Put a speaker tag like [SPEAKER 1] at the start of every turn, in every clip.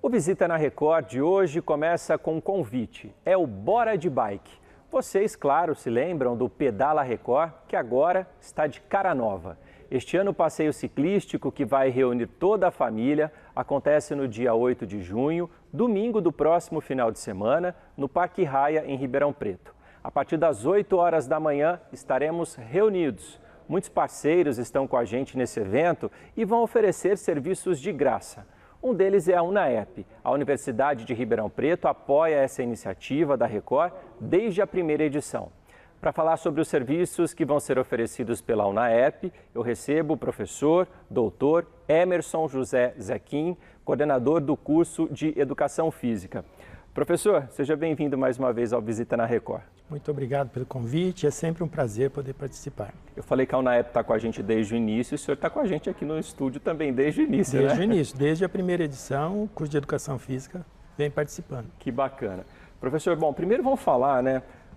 [SPEAKER 1] O Visita na Record de hoje começa com um convite. É o Bora de Bike. Vocês, claro, se lembram do Pedala Record, que agora está de cara nova. Este ano o passeio ciclístico, que vai reunir toda a família, acontece no dia 8 de junho, domingo do próximo final de semana, no Parque Raia, em Ribeirão Preto. A partir das 8 horas da manhã estaremos reunidos. Muitos parceiros estão com a gente nesse evento e vão oferecer serviços de graça. Um deles é a UNAEP. A Universidade de Ribeirão Preto apoia essa iniciativa da Record desde a primeira edição. Para falar sobre os serviços que vão ser oferecidos pela UNAEP, eu recebo o professor, doutor Emerson José Zequim, coordenador do curso de Educação Física. Professor, seja bem-vindo mais uma vez ao Visita na Record.
[SPEAKER 2] Muito obrigado pelo convite, é sempre um prazer poder participar.
[SPEAKER 1] Eu falei que a UNAEP está com a gente desde o início e o senhor está com a gente aqui no estúdio também desde o início,
[SPEAKER 2] Desde o início, desde a primeira edição, o curso de Educação Física vem participando.
[SPEAKER 1] Que bacana. Professor, bom, primeiro vamos falar,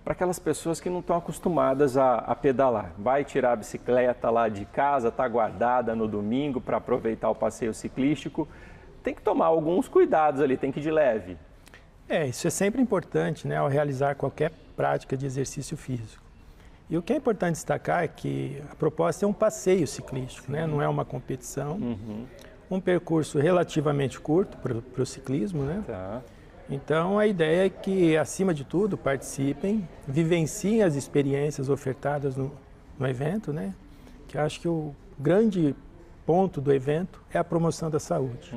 [SPEAKER 1] para aquelas pessoas que não estão acostumadas a pedalar. Vai tirar a bicicleta lá de casa, está guardada no domingo para aproveitar o passeio ciclístico. Tem que tomar alguns cuidados ali, tem que ir de leve.
[SPEAKER 2] Isso é sempre importante, ao realizar qualquer prática de exercício físico. E o que é importante destacar é que a proposta é um passeio ciclístico, não é uma competição. Um percurso relativamente curto para o ciclismo,
[SPEAKER 1] Tá.
[SPEAKER 2] Então a ideia é que, acima de tudo, participem, vivenciem as experiências ofertadas no evento, que eu acho que o grande ponto do evento é a promoção da saúde.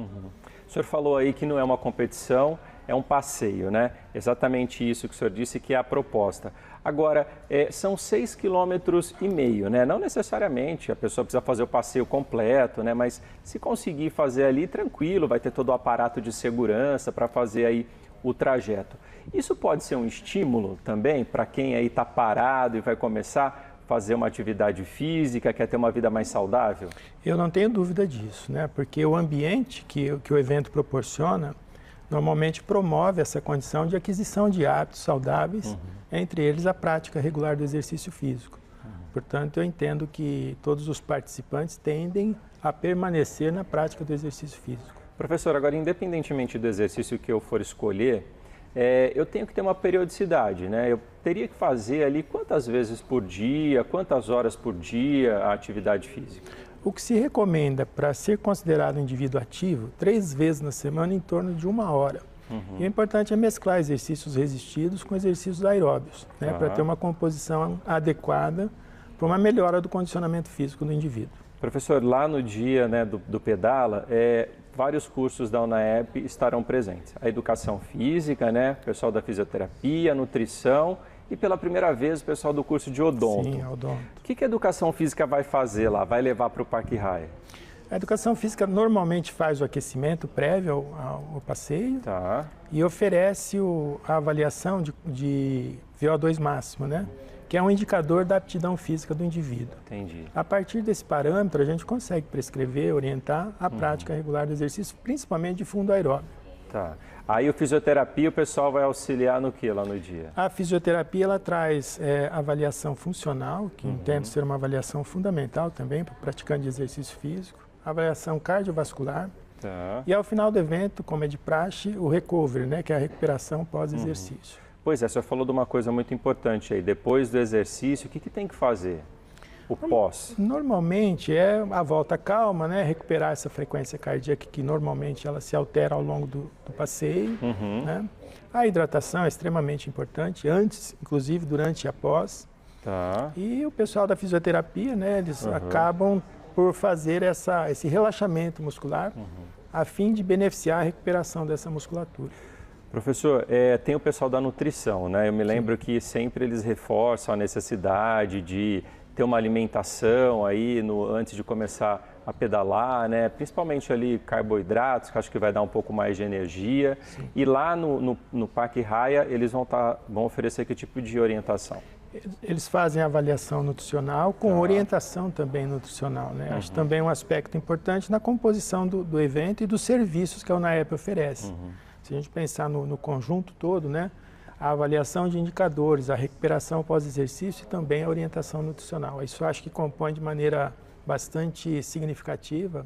[SPEAKER 1] O senhor falou aí que não é uma competição, é um passeio, Exatamente isso que o senhor disse que é a proposta. Agora, são 6,5 km, Não necessariamente a pessoa precisa fazer o passeio completo, Mas se conseguir fazer ali, tranquilo, vai ter todo o aparato de segurança para fazer aí o trajeto. Isso pode ser um estímulo também para quem aí está parado e vai começar a fazer uma atividade física, quer ter uma vida mais saudável?
[SPEAKER 2] Eu não tenho dúvida disso, Porque o ambiente que o evento proporciona normalmente promove essa condição de aquisição de hábitos saudáveis, entre eles a prática regular do exercício físico. Portanto, eu entendo que todos os participantes tendem a permanecer na prática do exercício físico.
[SPEAKER 1] Professor, agora, independentemente do exercício que eu for escolher, eu tenho que ter uma periodicidade, Eu teria que fazer ali quantas vezes por dia, quantas horas por dia a atividade física?
[SPEAKER 2] O que se recomenda para ser considerado um indivíduo ativo, 3 vezes na semana, em torno de 1 hora. E o importante é mesclar exercícios resistidos com exercícios aeróbios, para ter uma composição adequada para uma melhora do condicionamento físico do indivíduo.
[SPEAKER 1] Professor, lá no dia do Pedala, vários cursos da UNAEP estarão presentes. A educação física, o pessoal da fisioterapia, nutrição e pela primeira vez o pessoal do curso de odonto.
[SPEAKER 2] Sim, odonto.
[SPEAKER 1] O que a educação física vai fazer lá? Vai levar para o Parque Raia?
[SPEAKER 2] A educação física normalmente faz o aquecimento prévio ao passeio e oferece a avaliação de VO2 máximo, que é um indicador da aptidão física do indivíduo.
[SPEAKER 1] Entendi.
[SPEAKER 2] A partir desse parâmetro, a gente consegue prescrever, orientar a prática regular do exercício, principalmente de fundo aeróbio.
[SPEAKER 1] Tá. Aí o fisioterapia, o pessoal vai auxiliar no que lá no dia?
[SPEAKER 2] A fisioterapia, ela traz avaliação funcional, que entendo ser uma avaliação fundamental também para o praticante de exercício físico, avaliação cardiovascular, e ao final do evento, como é de praxe, o recovery, que é a recuperação pós-exercício.
[SPEAKER 1] Pois é, o senhor falou de uma coisa muito importante aí, depois do exercício, o que tem que fazer? O pós? Normalmente
[SPEAKER 2] é a volta calma, recuperar essa frequência cardíaca que normalmente ela se altera ao longo do passeio. A hidratação é extremamente importante, antes, inclusive durante e após. E o pessoal da fisioterapia, eles acabam por fazer esse relaxamento muscular a fim de beneficiar a recuperação dessa musculatura.
[SPEAKER 1] Professor, tem o pessoal da nutrição, Eu me lembro que sempre eles reforçam a necessidade de ter uma alimentação aí antes de começar a pedalar, Principalmente ali carboidratos, que acho que vai dar um pouco mais de energia.
[SPEAKER 2] Sim.
[SPEAKER 1] E lá no Parque Raia, eles vão oferecer que tipo de orientação?
[SPEAKER 2] Eles fazem avaliação nutricional com orientação também nutricional, Acho também um aspecto importante na composição do evento e dos serviços que a UNAEP oferece. Se a gente pensar no conjunto todo, a avaliação de indicadores, a recuperação pós-exercício e também a orientação nutricional. Isso acho que compõe de maneira bastante significativa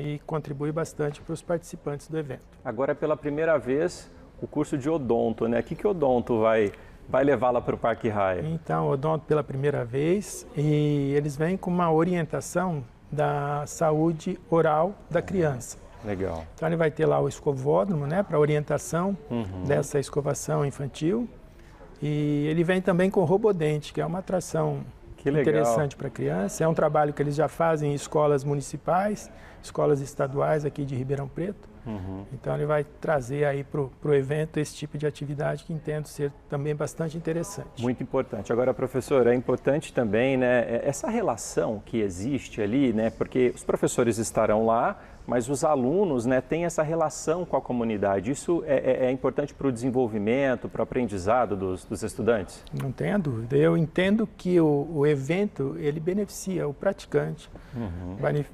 [SPEAKER 2] e contribui bastante para os participantes do evento.
[SPEAKER 1] Agora, pela primeira vez, o curso de odonto, né? O que o odonto vai levar lá para o Parque Raia?
[SPEAKER 2] Então, odonto pela primeira vez, e eles vêm com uma orientação da saúde oral da criança.
[SPEAKER 1] Legal.
[SPEAKER 2] Então ele vai ter lá o escovódromo, né, para orientação dessa escovação infantil. E ele vem também com o robodente, que é uma atração interessante para a criança. É um trabalho que eles já fazem em escolas municipais, escolas estaduais aqui de Ribeirão Preto. Então ele vai trazer aí para o evento esse tipo de atividade que entendo ser também bastante interessante.
[SPEAKER 1] Muito importante. Agora, professor, é importante também, né, essa relação que existe ali, né, porque os professores estarão lá, mas os alunos, né, têm essa relação com a comunidade. Isso é importante para o desenvolvimento, para o aprendizado dos estudantes?
[SPEAKER 2] Não tenha dúvida. Eu entendo que o evento, ele beneficia o praticante,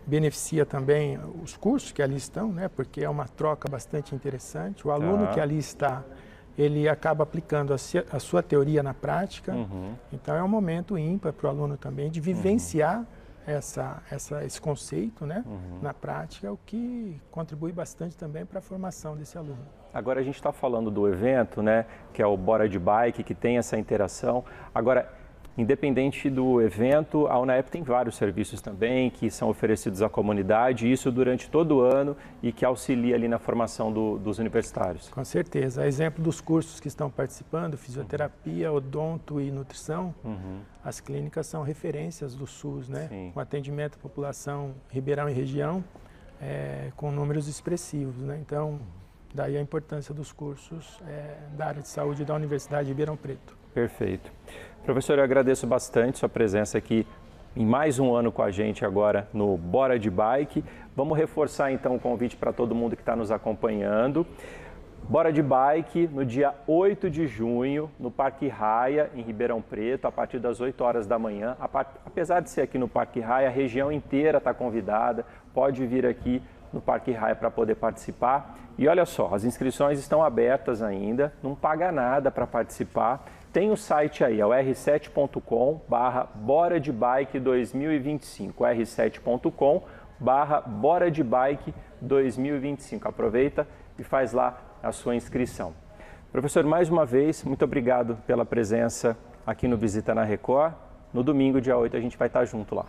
[SPEAKER 2] beneficia também os cursos que ali estão, né, porque é uma troca bastante interessante. O aluno que ali está, ele acaba aplicando a sua teoria na prática. Então é um momento ímpar para o aluno também de vivenciar esse conceito, né, na prática, o que contribui bastante também para a formação desse aluno.
[SPEAKER 1] Agora a gente está falando do evento, né, que é o Bora de Bike, que tem essa interação. Agora, independente do evento, a UNAEP tem vários serviços também que são oferecidos à comunidade, isso durante todo o ano e que auxilia ali na formação dos universitários.
[SPEAKER 2] Com certeza. A exemplo dos cursos que estão participando, fisioterapia, odonto e nutrição, as clínicas são referências do SUS, né? Com atendimento à população Ribeirão e região, com números expressivos, né? Então, daí a importância dos cursos da área de saúde da Universidade de Ribeirão Preto.
[SPEAKER 1] Perfeito. Professor, eu agradeço bastante sua presença aqui em mais um ano com a gente agora no Bora de Bike. Vamos reforçar então o convite para todo mundo que está nos acompanhando. Bora de Bike no dia 8 de junho, no Parque Raia, em Ribeirão Preto, a partir das 8 horas da manhã. Apesar de ser aqui no Parque Raia, a região inteira está convidada, pode vir aqui no Parque Raia para poder participar. E olha só, as inscrições estão abertas ainda, não paga nada para participar. Tem o site aí, é o r7.com/Bora de Bike 2025, r7.com/Bora de Bike 2025. Aproveita e faz lá a sua inscrição. Professor, mais uma vez, muito obrigado pela presença aqui no Visita na Record. No domingo, dia 8, a gente vai estar junto lá.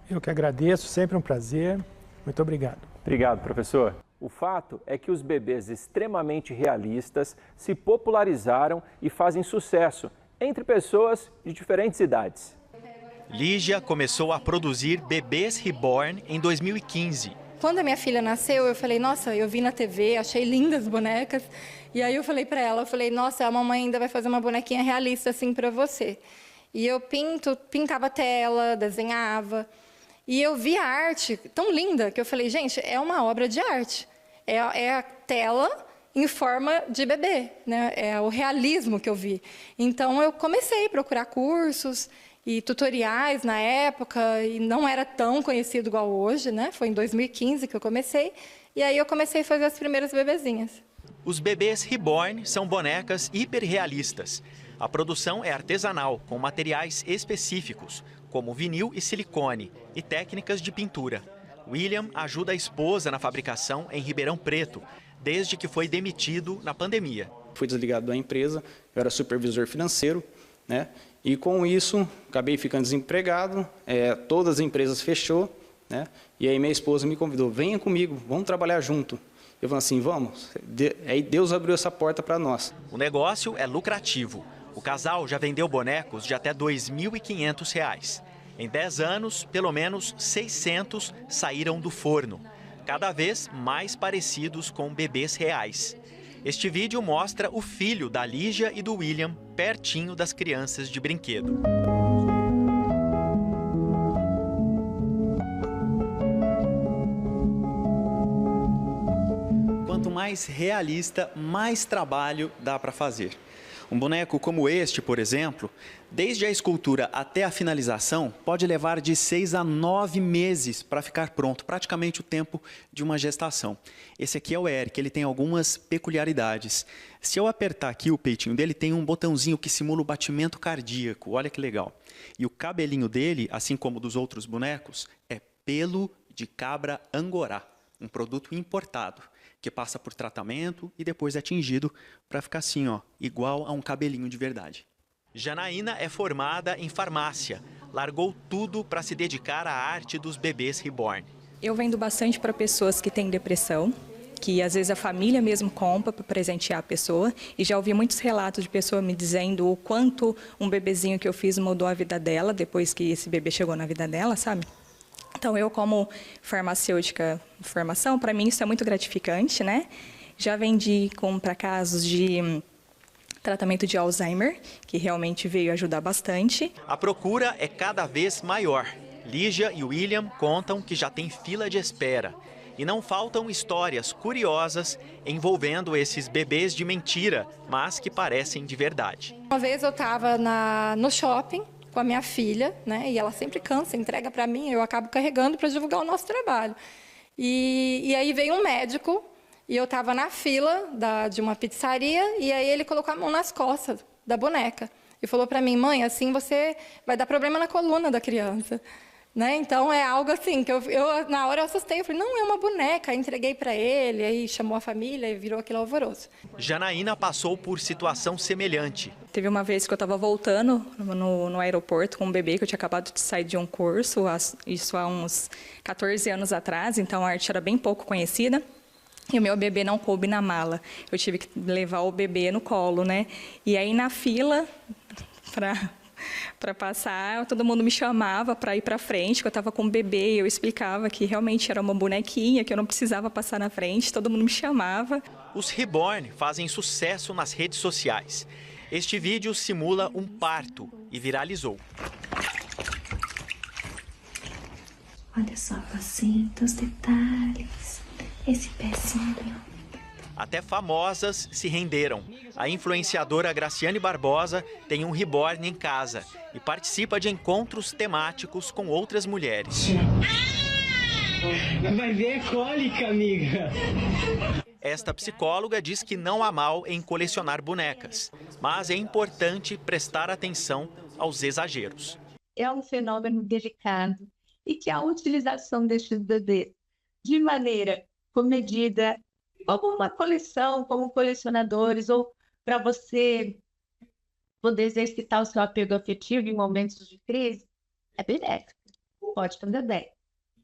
[SPEAKER 2] Eu que agradeço, sempre um prazer. Muito obrigado.
[SPEAKER 1] Obrigado, professor. O fato é que os bebês extremamente realistas se popularizaram e fazem sucesso entre pessoas de diferentes idades.
[SPEAKER 3] Lígia começou a produzir bebês reborn em 2015.
[SPEAKER 4] Quando a minha filha nasceu, eu falei, nossa, eu vi na TV, achei lindas as bonecas. E aí eu falei para ela, nossa, a mamãe ainda vai fazer uma bonequinha realista assim para você. E eu pintava tela, desenhava. E eu vi a arte tão linda que eu falei, gente, é uma obra de arte. É a tela em forma de bebê, né? É o realismo que eu vi. Então, eu comecei a procurar cursos e tutoriais na época, e não era tão conhecido igual hoje, né? Foi em 2015 que eu comecei, e aí eu comecei a fazer as primeiras bebezinhas.
[SPEAKER 3] Os bebês reborn são bonecas hiperrealistas. A produção é artesanal, com materiais específicos, como vinil e silicone, e técnicas de pintura. William ajuda a esposa na fabricação em Ribeirão Preto, desde que foi demitido na pandemia.
[SPEAKER 5] Fui desligado da empresa, eu era supervisor financeiro, né? E com isso, acabei ficando desempregado, todas as empresas fechou, né? E aí minha esposa me convidou, venha comigo, vamos trabalhar junto. Eu falei assim, vamos. Aí Deus abriu essa porta para nós.
[SPEAKER 3] O negócio é lucrativo. O casal já vendeu bonecos de até R$ 2.500. Em 10 anos, pelo menos 600 saíram do forno, cada vez mais parecidos com bebês reais. Este vídeo mostra o filho da Lígia e do William pertinho das crianças de brinquedo. Quanto mais realista, mais trabalho dá para fazer. Um boneco como este, por exemplo, desde a escultura até a finalização, pode levar de 6 a 9 meses para ficar pronto, praticamente o tempo de uma gestação. Esse aqui é o Eric, ele tem algumas peculiaridades. Se eu apertar aqui o peitinho dele, tem um botãozinho que simula o batimento cardíaco, olha que legal. E o cabelinho dele, assim como dos outros bonecos, é pelo de cabra angorá, um produto importado, que passa por tratamento e depois é tingido para ficar assim, ó, igual a um cabelinho de verdade. Janaína é formada em farmácia, largou tudo para se dedicar à arte dos bebês reborn.
[SPEAKER 6] Eu vendo bastante para pessoas que têm depressão, que às vezes a família mesmo compra para presentear a pessoa, e já ouvi muitos relatos de pessoas me dizendo o quanto um bebezinho que eu fiz mudou a vida dela depois que esse bebê chegou na vida dela, sabe? Então, eu como farmacêutica de formação, para mim isso é muito gratificante, né? Já vendi para casos de tratamento de Alzheimer, que realmente veio ajudar bastante.
[SPEAKER 3] A procura é cada vez maior. Lígia e William contam que já tem fila de espera. E não faltam histórias curiosas envolvendo esses bebês de mentira, mas que parecem de verdade.
[SPEAKER 4] Uma vez eu estava no shopping com a minha filha, né? E ela sempre cansa, entrega para mim, eu acabo carregando para divulgar o nosso trabalho. E aí veio um médico, e eu estava na fila de uma pizzaria, e aí ele colocou a mão nas costas da boneca. E falou para mim: mãe, assim você vai dar problema na coluna da criança. Né? Então, é algo assim, que eu na hora eu assustei, eu falei, não, é uma boneca, entreguei para ele, aí chamou a família e virou aquele alvoroço.
[SPEAKER 3] Janaína passou por situação semelhante.
[SPEAKER 6] Teve uma vez que eu estava voltando no aeroporto com um bebê, que eu tinha acabado de sair de um curso, isso há uns 14 anos atrás, então a arte era bem pouco conhecida. E o meu bebê não coube na mala, eu tive que levar o bebê no colo, né? E aí na fila, para passar, todo mundo me chamava para ir para frente, que eu estava com o bebê, eu explicava que realmente era uma bonequinha, que eu não precisava passar na frente, todo mundo me chamava.
[SPEAKER 3] Os reborn fazem sucesso nas redes sociais. Este vídeo simula um parto e viralizou.
[SPEAKER 7] Olha só a placenta, os detalhes, esse pezinho.
[SPEAKER 3] Até famosas se renderam. A influenciadora Graciane Barbosa tem um reborn em casa e participa de encontros temáticos com outras mulheres.
[SPEAKER 8] Vai ver cólica, amiga.
[SPEAKER 3] Esta psicóloga diz que não há mal em colecionar bonecas, mas é importante prestar atenção aos exageros.
[SPEAKER 7] É um fenômeno delicado e que a utilização destes bebês de maneira comedida, como uma coleção, como colecionadores, ou para você poder exercitar o seu apego afetivo em momentos de crise, é benéfico, pode fazer bem.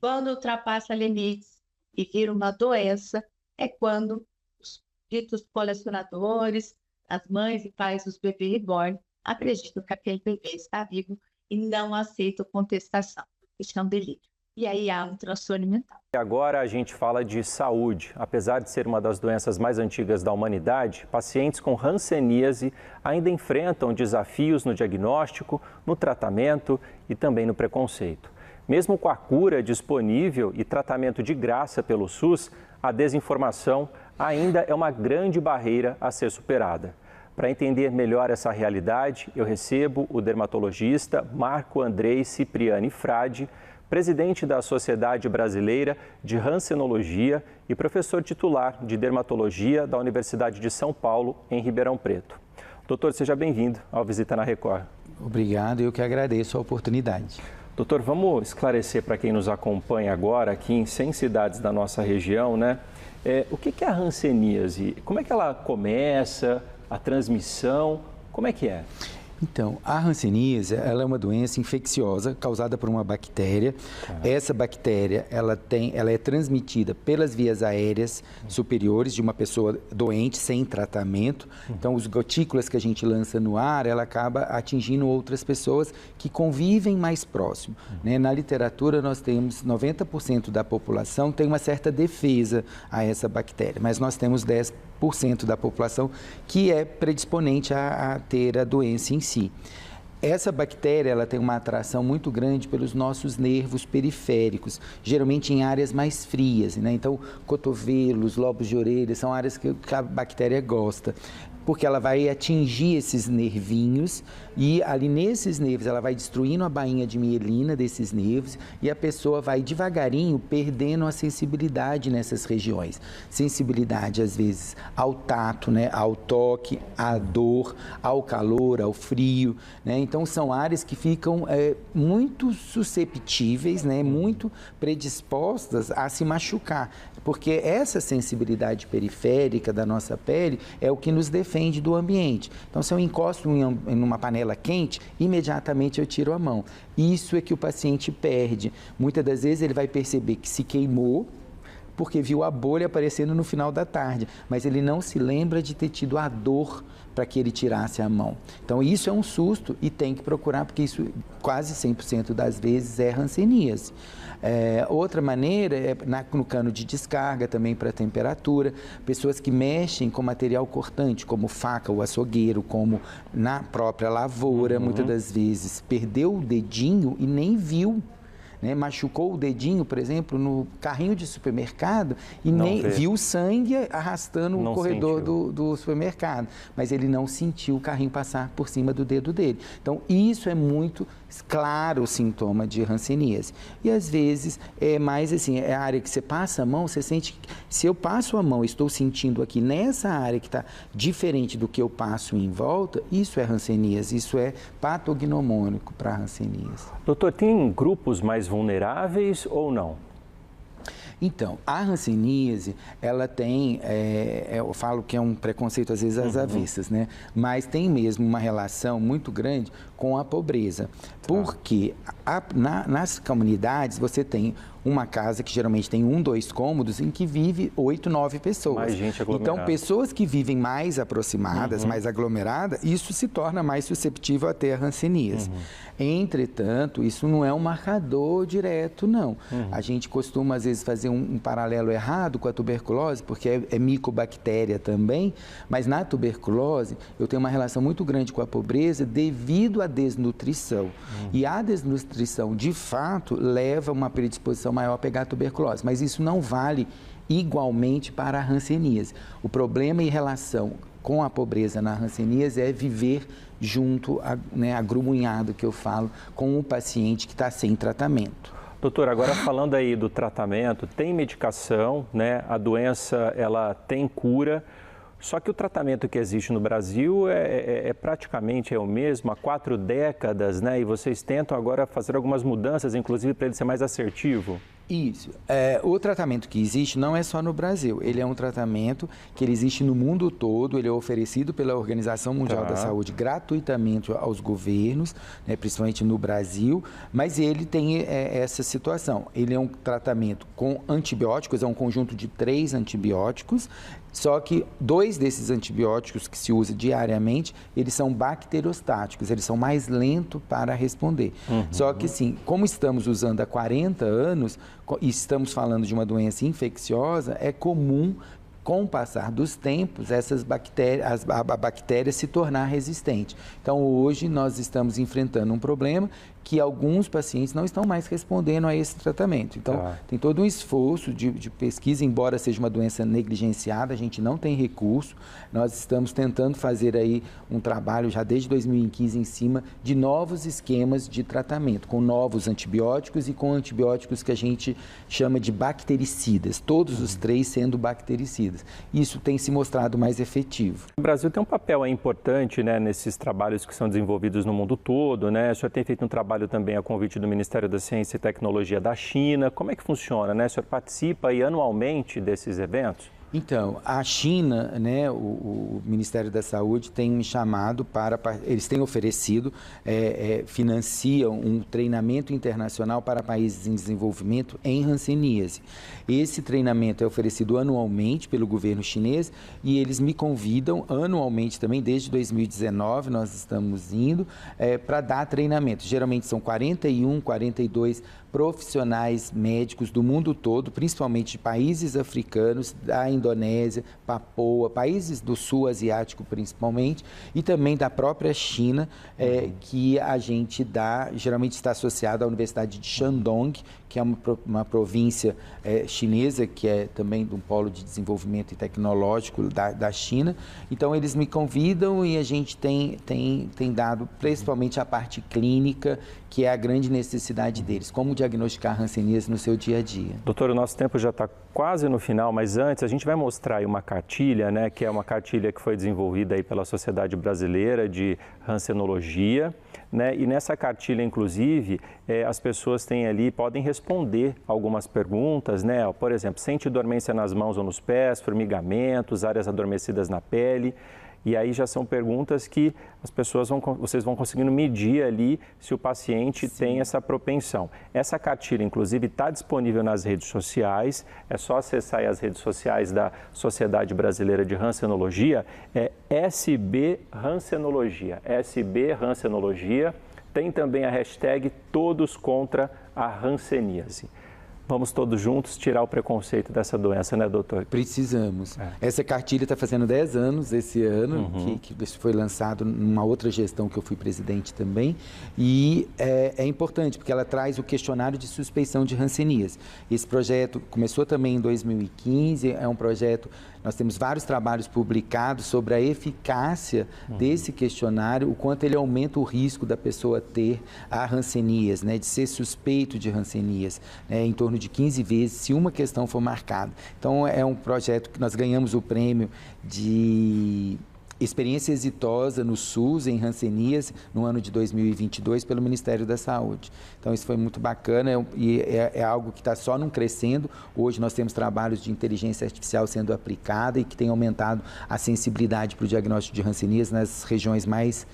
[SPEAKER 7] Quando ultrapassa limites e vira uma doença, é quando os ditos colecionadores, as mães e pais dos bebês reborn, acreditam que aquele bebê está vivo e não aceitam contestação. Isso é um delírio. E aí há um transtorno mental.
[SPEAKER 1] Agora a gente fala de saúde. Apesar de ser uma das doenças mais antigas da humanidade, pacientes com hanseníase ainda enfrentam desafios no diagnóstico, no tratamento e também no preconceito. Mesmo com a cura disponível e tratamento de graça pelo SUS, a desinformação ainda é uma grande barreira a ser superada. Para entender melhor essa realidade, eu recebo o dermatologista Marco Andrei Cipriani Frade, presidente da Sociedade Brasileira de Hansenologia e professor titular de Dermatologia da Universidade de São Paulo, em Ribeirão Preto. Doutor, seja bem-vindo ao Visita na Record.
[SPEAKER 9] Obrigado, eu que agradeço a oportunidade.
[SPEAKER 1] Doutor, vamos esclarecer para quem nos acompanha agora aqui em 100 cidades da nossa região, né? O que é a hanseníase? Como é que ela começa, a transmissão, como é que é?
[SPEAKER 9] Então, a hanseníase, ela é uma doença infecciosa causada por uma bactéria. Essa bactéria, ela é transmitida pelas vias aéreas superiores de uma pessoa doente, sem tratamento. Então, os gotículas que a gente lança no ar, ela acaba atingindo outras pessoas que convivem mais próximo. Né? Na literatura, nós temos 90% da população tem uma certa defesa a essa bactéria, mas nós temos 10% da população que é predisponente a ter a doença em si. Essa bactéria, ela tem uma atração muito grande pelos nossos nervos periféricos, geralmente em áreas mais frias, né? Então, cotovelos, lobos de orelha, são áreas que a bactéria gosta, porque ela vai atingir esses nervinhos e ali nesses nervos ela vai destruindo a bainha de mielina desses nervos e a pessoa vai devagarinho perdendo a sensibilidade nessas regiões. Sensibilidade, às vezes, ao tato, né? Ao toque, à dor, ao calor, ao frio, né? Então, são áreas que ficam muito susceptíveis, né? Muito predispostas a se machucar, porque essa sensibilidade periférica da nossa pele é o que nos defende do ambiente. Então, se eu encosto em uma panela quente, imediatamente eu tiro a mão. Isso é que o paciente perde. Muitas das vezes ele vai perceber que se queimou, porque viu a bolha aparecendo no final da tarde, mas ele não se lembra de ter tido a dor para que ele tirasse a mão. Então, isso é um susto e tem que procurar, porque isso quase 100% das vezes é hanseníase. Outra maneira é no cano de descarga, também para temperatura. Pessoas que mexem com material cortante, como faca ou açougueiro, como na própria lavoura, muitas das vezes perdeu o dedinho e nem viu. Né, machucou o dedinho, por exemplo, no carrinho de supermercado e nem viu sangue arrastando o corredor do supermercado, mas ele não sentiu o carrinho passar por cima do dedo dele. Então, isso é muito claro o sintoma de hanseníase. E às vezes é mais assim, é a área que você passa a mão, você sente que se eu passo a mão, estou sentindo aqui nessa área que está diferente do que eu passo em volta, isso é hanseníase, isso é patognomônico para hanseníase.
[SPEAKER 1] Doutor, tem grupos mais vulneráveis ou não?
[SPEAKER 9] Então, a hanseníase, ela tem, eu falo que é um preconceito às vezes às avessas, né? Mas tem mesmo uma relação muito grande com a pobreza. Porque nas comunidades você tem uma casa que geralmente tem 1, 2 cômodos em que vive 8, 9 pessoas.
[SPEAKER 1] Mais gente aglomerada.
[SPEAKER 9] Então, pessoas que vivem mais aproximadas, mais aglomeradas, isso se torna mais susceptível a ter a hanseníase. Entretanto, isso não é um marcador direto, não. A gente costuma, às vezes, fazer um paralelo errado com a tuberculose, porque é micobactéria também, mas na tuberculose eu tenho uma relação muito grande com a pobreza devido à desnutrição. E a desnutrição, de fato, leva a uma predisposição maior a pegar a tuberculose, mas isso não vale igualmente para a hanseníase. O problema em relação com a pobreza na hanseníase é viver junto, agrumunhado, que eu falo, com o paciente que está sem tratamento.
[SPEAKER 1] Doutor, agora falando aí do tratamento, tem medicação, né? A doença, ela tem cura, só que o tratamento que existe no Brasil praticamente o mesmo há 4 décadas, né? E vocês tentam agora fazer algumas mudanças, inclusive para ele ser mais assertivo.
[SPEAKER 9] Isso. O tratamento que existe não é só no Brasil. Ele é um tratamento que ele existe no mundo todo. Ele é oferecido pela Organização Mundial da Saúde gratuitamente aos governos, né, principalmente no Brasil. Mas ele tem essa situação. Ele é um tratamento com antibióticos, é um conjunto de 3 antibióticos. Só que 2 desses antibióticos que se usa diariamente, eles são bacteriostáticos, eles são mais lentos para responder. Só que, sim, como estamos usando há 40 anos e estamos falando de uma doença infecciosa, é comum, com o passar dos tempos, essas bactérias, a bactéria se tornar resistente. Então, hoje, nós estamos enfrentando um problema que alguns pacientes não estão mais respondendo a esse tratamento. Então, tem todo um esforço de pesquisa, embora seja uma doença negligenciada, a gente não tem recurso. Nós estamos tentando fazer aí um trabalho já desde 2015 em cima de novos esquemas de tratamento, com novos antibióticos e com antibióticos que a gente chama de bactericidas, todos os 3 sendo bactericidas. Isso tem se mostrado mais efetivo.
[SPEAKER 1] O Brasil tem um papel importante, né, nesses trabalhos que são desenvolvidos no mundo todo, né? O senhor tem feito um trabalho também a convite do Ministério da Ciência e Tecnologia da China. Como é que funciona, né? O senhor participa aí anualmente desses eventos?
[SPEAKER 9] Então, a China, né, o Ministério da Saúde tem me chamado para, eles têm oferecido, financiam um treinamento internacional para países em desenvolvimento em hanseníase. Esse treinamento é oferecido anualmente pelo governo chinês e eles me convidam anualmente também, desde 2019 nós estamos indo, para dar treinamento. Geralmente são 41, 42 profissionais médicos do mundo todo, principalmente de países africanos, da Indonésia, Papua, países do sul asiático principalmente, e também da própria China, que a gente dá, geralmente está associado à Universidade de Shandong, que é uma província chinesa, que é também de um polo de desenvolvimento tecnológico da China. Então, eles me convidam e a gente tem dado principalmente a parte clínica, que é a grande necessidade deles, como diagnosticar hanseníase no seu dia a dia.
[SPEAKER 1] Doutor, o nosso tempo já está quase no final, mas antes a gente vai mostrar aí uma cartilha, né, que é uma cartilha que foi desenvolvida aí pela Sociedade Brasileira de Hansenologia, né, e nessa cartilha, inclusive, as pessoas têm ali, podem responder algumas perguntas, né, por exemplo, sente dormência nas mãos ou nos pés, formigamentos, áreas adormecidas na pele. E aí já são perguntas que as pessoas vocês vão conseguindo medir ali se o paciente tem essa propensão. Essa cartilha, inclusive, está disponível nas redes sociais. É só acessar aí as redes sociais da Sociedade Brasileira de Hansenologia. É SB Hansenologia. SB Hansenologia. Tem também a hashtag Todos contra a Hanseníase. Vamos todos juntos tirar o preconceito dessa doença, né, doutor?
[SPEAKER 9] Precisamos. Essa cartilha está fazendo 10 anos esse ano, que foi lançado numa outra gestão que eu fui presidente também, e é importante porque ela traz o questionário de suspeição de hanseníase. Esse projeto começou também em 2015, é um projeto, nós temos vários trabalhos publicados sobre a eficácia desse questionário, o quanto ele aumenta o risco da pessoa ter a hanseníase, né, de ser suspeito de hanseníase, né, em torno de 15 vezes, se uma questão for marcada. Então, é um projeto que nós ganhamos o prêmio de experiência exitosa no SUS em hanseníase no ano de 2022 pelo Ministério da Saúde. Então, isso foi muito bacana e é algo que está só não crescendo. Hoje nós temos trabalhos de inteligência artificial sendo aplicada e que tem aumentado a sensibilidade para o diagnóstico de hanseníase nas regiões mais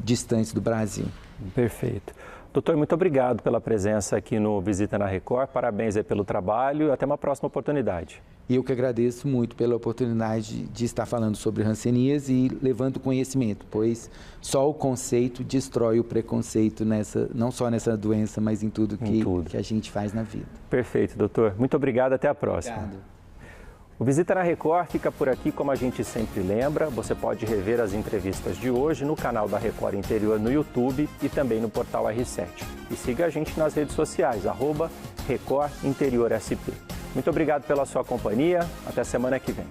[SPEAKER 9] distantes do Brasil.
[SPEAKER 1] Perfeito. Doutor, muito obrigado pela presença aqui no Visita na Record. Parabéns aí pelo trabalho e até uma próxima oportunidade.
[SPEAKER 9] E eu que agradeço muito pela oportunidade de estar falando sobre hanseníase e levando conhecimento, pois só o conceito destrói o preconceito não só nessa doença, mas em tudo que a gente faz na vida.
[SPEAKER 1] Perfeito, doutor. Muito obrigado. Até a próxima.
[SPEAKER 9] Obrigado.
[SPEAKER 1] O Visita na Record fica por aqui, como a gente sempre lembra. Você pode rever as entrevistas de hoje no canal da Record Interior no YouTube e também no portal R7. E siga a gente nas redes sociais, @Record Interior SP. Muito obrigado pela sua companhia. Até semana que vem.